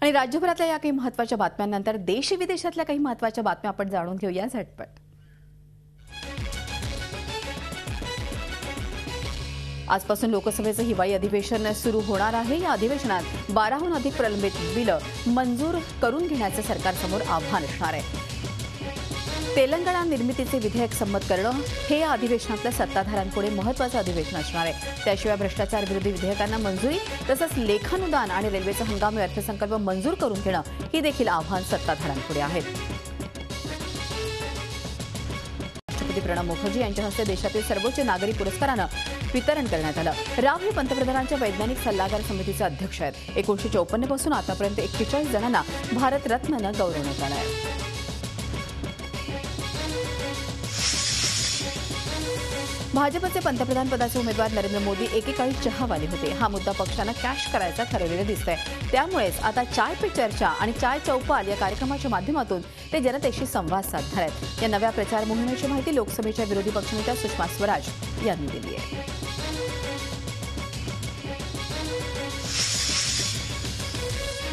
आणि राज्यभरातल्या या काही महत्त्वाच्या बातम्यांनंतर देश विदेशातल्या काही महत्त्वाच्या बातम्या आपण जाणून घेऊया झटपट। आजपासून लोकसभेचं हिवाळी अधिवेशन सुरू होणार आहे। या अधिवेशनात 12हून अधिक प्रलंबित बिलं मंजूर करून घेण्याचे सरकारसमोर आव्हान असणार आहे। तेलंगणा निर्मितीचे विधेयक संमत करणं हे या अधिवेशनातल्या सत्ताधाऱ्यांपुढे महत्त्वाचं अधिवेशन असणार आहे। त्याशिवाय भ्रष्टाचार विरोधी विधेयकांना मंजुरी तसंच लेखानुदान आणि रेल्वेचा हंगामी अर्थसंकल्प मंजूर करून घेणं ही देखील आव्हान सत्ताधाऱ्यांपुढे आहेत। राष्ट्रपती प्रणब मुखर्जी यांच्या हस्ते देशातील सर्वोच्च नागरी पुरस्कारानं वितरण करण्यात आलं। राव हे पंतप्रधानांच्या वैज्ञानिक सल्लागार समितीचे अध्यक्ष आहेत। 1954 पासून आतापर्यंत 41 जणांना भारत रत्ननं गौरवण्यात आलं आहे। भाजपचे पंतप्रधान पदाचे उमेदवार नरेंद्र मोदी एकेकाळी चहावाले होते। हा मुद्दा पक्षानं कॅश करायचा ठरवलेलं दिसतंय। त्यामुळेच आता चाय पे चर्चा आणि चाय चौपाल या कार्यक्रमाच्या माध्यमातून ते जनतेशी संवाद साधणार आहेत। या नव्या प्रचार मोहिमेची माहिती लोकसभेच्या विरोधी पक्षनेत्या सुषमा स्वराज यांनी दिली आहे।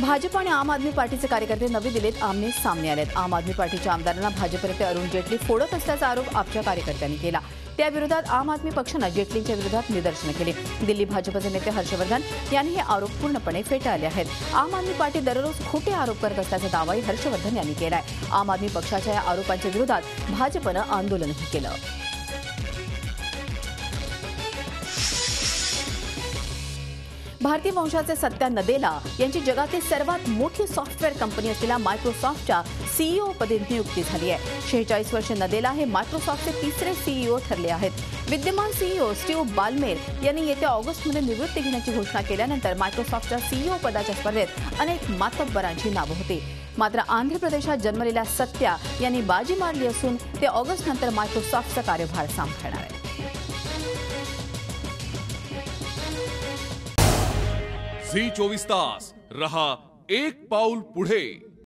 भाजप आणि आम आदमी पार्टीचे कार्यकर्ते नवी दिल्लीत आमने सामने आलेत। आम आदमी पार्टीच्या आमदारांना भाजप नेते अरुण जेटली फोडत असल्याचा आरोप आपच्या कार्यकर्त्यांनी केला। त्याविरोधात आम आदमी पक्षानं जेटलींच्या विरोधात निदर्शनं केली। दिल्ली भाजपचे नेते हर्षवर्धन यांनी हे आरोप पूर्णपणे फेटाळले आहेत। आम आदमी पार्टी दररोज खोटे आरोप करत असल्याचा दावाही हर्षवर्धन यांनी केलाय। आम आदमी पक्षाच्या या आरोपांच्या विरोधात भाजपनं आंदोलनही केलं। भारतीय वंशाचे सत्या नदेला यांची जगातील सर्वात मोठी सॉफ्टवेअर कंपनी असलेल्या मायक्रोसॉफ्टच्या सीईओ पदी नियुक्ती झाली आहे। 46 वर्षीय नदेला हे मायक्रोसॉफ्टचे तिसरे सीईओ ठरले आहेत। विद्यमान सीईओ स्टीव्ह बाल्मेर यांनी येत्या ऑगस्टमध्ये निवृत्ती घेण्याची घोषणा केल्यानंतर मायक्रोसॉफ्टच्या सीईओ पदाच्या स्पर्धेत अनेक मातब्बरांची नावं होती। मात्र आंध्र प्रदेशात जन्मलेल्या सत्या यांनी बाजी मारली असून ते ऑगस्टनंतर मायक्रोसॉफ्टचा कार्यभार सांभाळणार आहेत। झी 24 तास रहा एक पाऊल पुढे।